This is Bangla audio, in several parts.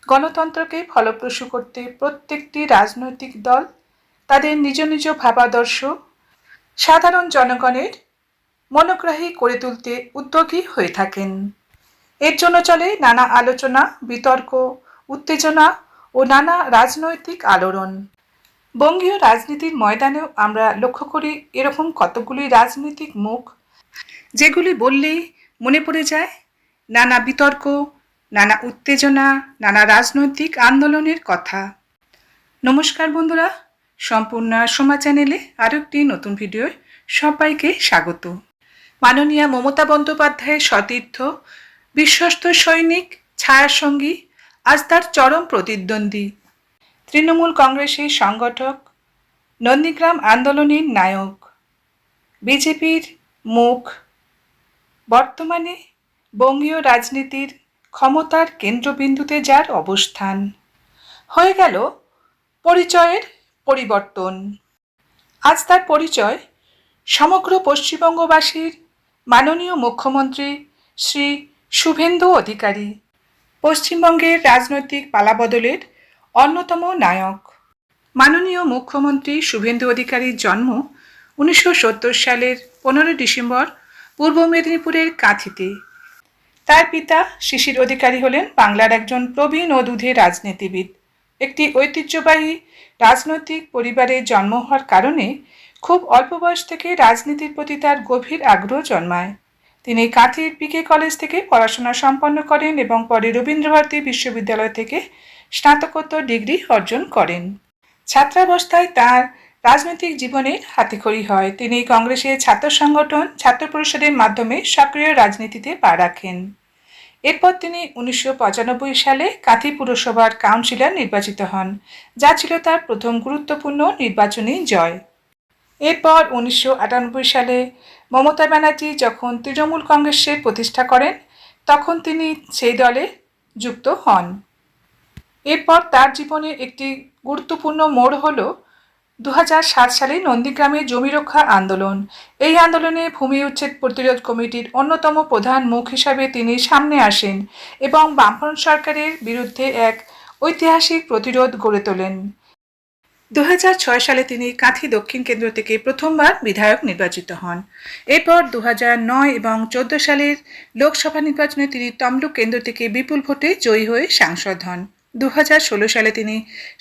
গণতন্ত্রকে ফলপ্রসূ করতে প্রত্যেকটি রাজনৈতিক দল তাদের নিজ নিজ ভাবাদর্শ সাধারণ জনগণের মনোগ্রাহী করে তুলতে উদ্যোগী হয়ে থাকেন। এর জন্য চলে নানা আলোচনা, বিতর্ক, উত্তেজনা ও নানা রাজনৈতিক আলোড়ন। বঙ্গীয় রাজনীতির ময়দানেও আমরা লক্ষ্য করি এরকম কতগুলি রাজনৈতিক মুখ, যেগুলি বললেই মনে পড়ে যায় নানা বিতর্ক, নানা উত্তেজনা, নানা রাজনৈতিক আন্দোলনের কথা। নমস্কার বন্ধুরা, সম্পূর্ণ সোমা চ্যানেলে আরও একটি নতুন ভিডিওয় সবাইকে স্বাগত। মাননীয়া মমতা বন্দ্যোপাধ্যায়ের সতীর্থ, বিশ্বস্ত সৈনিক, ছায়াসঙ্গী, আজ তার চরম প্রতিদ্বন্দ্বী, তৃণমূল কংগ্রেসের সংগঠক, নন্দীগ্রাম আন্দোলনের নায়ক, বিজেপির মুখ, বর্তমানে বঙ্গীয় রাজনীতির ক্ষমতার কেন্দ্রবিন্দুতে যার অবস্থান, হয়ে গেল পরিচয়ের পরিবর্তন। আজ তার পরিচয় সমগ্র পশ্চিমবঙ্গবাসীর মাননীয় মুখ্যমন্ত্রী শ্রী শুভেন্দু অধিকারী, পশ্চিমবঙ্গের রাজনৈতিক পালাবদলের অন্যতম নায়ক। মাননীয় মুখ্যমন্ত্রী শুভেন্দু অধিকারীর জন্ম 1970 সালের 15 ডিসেম্বর পূর্ব মেদিনীপুরের কাঁথিতে। তার পিতা শিশির অধিকারী হলেন বাংলার একজন প্রবীণ ও দুধে রাজনীতিবিদ। একটি ঐতিহ্যবাহী রাজনৈতিক পরিবারে জন্ম হওয়ার কারণে খুব অল্প বয়স থেকে রাজনীতির প্রতি তার গভীর আগ্রহ জন্মায়। তিনি কাঁথির পিকে কলেজ থেকে পড়াশোনা সম্পন্ন করেন এবং পরে রবীন্দ্রভারতী বিশ্ববিদ্যালয় থেকে স্নাতকোত্তর ডিগ্রি অর্জন করেন। ছাত্রাবস্থায় তার রাজনৈতিক জীবনের হাতেখড়ি হয়। তিনি কংগ্রেসের ছাত্র সংগঠন ছাত্র পরিষদের মাধ্যমে সক্রিয় রাজনীতিতে পা রাখেন। এরপর তিনি 1995 সালে কাঁথি পুরসভার কাউন্সিলর নির্বাচিত হন, যা ছিল তার প্রথম গুরুত্বপূর্ণ নির্বাচনী জয়। এরপর 1998 সালে মমতা ব্যানার্জি যখন তৃণমূল কংগ্রেসের প্রতিষ্ঠা করেন, তখন তিনি সেই দলে যুক্ত হন। এরপর তার জীবনে একটি গুরুত্বপূর্ণ মোড় হল 2007 সালে নন্দীগ্রামে জমি রক্ষা আন্দোলন। এই আন্দোলনে ভূমি উচ্ছেদ প্রতিরোধ কমিটির অন্যতম প্রধান মুখ হিসাবে তিনি সামনে আসেন এবং বামফ্রন্ট সরকারের বিরুদ্ধে এক ঐতিহাসিক প্রতিরোধ গড়ে তোলেন। 2006 সালে তিনি কাঁথি দক্ষিণ কেন্দ্র থেকে প্রথমবার বিধায়ক নির্বাচিত হন। এরপর 2009 এবং 2014 সালের লোকসভা নির্বাচনে তিনি তমলুক কেন্দ্র থেকে বিপুল ভোটে জয়ী হয়ে সাংসদ হন। 2016 সালে তিনি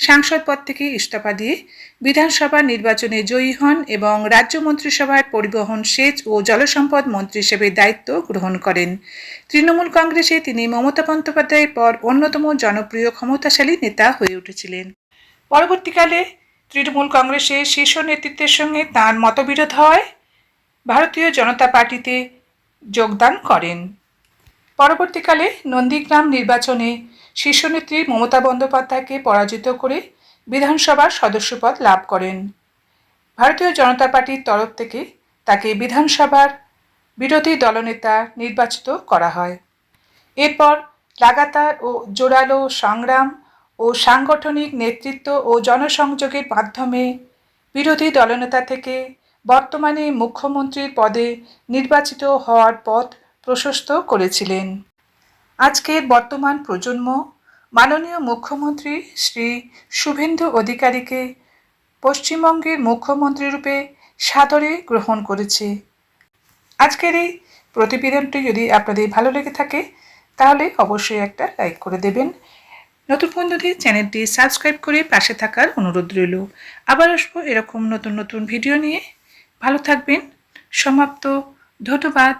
সাংসদ পদ থেকে ইস্তফা দিয়ে বিধানসভা নির্বাচনে জয়ী হন এবং রাজ্য মন্ত্রিসভার পরিবহন, সেচ ও জলসম্পদ মন্ত্রী হিসেবে দায়িত্ব গ্রহণ করেন। তৃণমূল কংগ্রেসে তিনি মমতা বন্দ্যোপাধ্যায়ের পর অন্যতম জনপ্রিয় ক্ষমতাশালী নেতা হয়ে উঠেছিলেন। পরবর্তীকালে তৃণমূল কংগ্রেসের শীর্ষ নেতৃত্বের সঙ্গে তাঁর মতবিরোধ হওয়ায় ভারতীয় জনতা পার্টিতে যোগদান করেন। পরবর্তীকালে নন্দীগ্রাম নির্বাচনে শীর্ষনেত্রী মমতা বন্দ্যোপাধ্যায়কে পরাজিত করে বিধানসভার সদস্যপদ লাভ করেন। ভারতীয় জনতা পার্টির তরফ থেকে তাকে বিধানসভার বিরোধী দলনেতা নির্বাচিত করা হয়। এরপর লাগাতার ও জোরালো সংগ্রাম ও সাংগঠনিক নেতৃত্ব ও জনসংযোগের মাধ্যমে বিরোধী দলনেতা থেকে বর্তমানে মুখ্যমন্ত্রীর পদে নির্বাচিত হওয়ার পথ প্রশস্ত করেছিলেন। আজকের বর্তমান প্রজন্ম মাননীয় মুখ্যমন্ত্রী শ্রী শুভেন্দু অধিকারীকে পশ্চিমবঙ্গের মুখ্যমন্ত্রী রূপে সাদরে গ্রহণ করেছে। আজকের এই প্রতিবেদনটি যদি আপনাদের ভালো লেগে থাকে তাহলে অবশ্যই একটা লাইক করে দেবেন। নতুন বন্ধুদের চ্যানেলটি সাবস্ক্রাইব করে পাশে থাকার অনুরোধ রইল। আবার আসবো এরকম নতুন নতুন ভিডিও নিয়ে। ভালো থাকবেন। সমাপ্ত। ধন্যবাদ।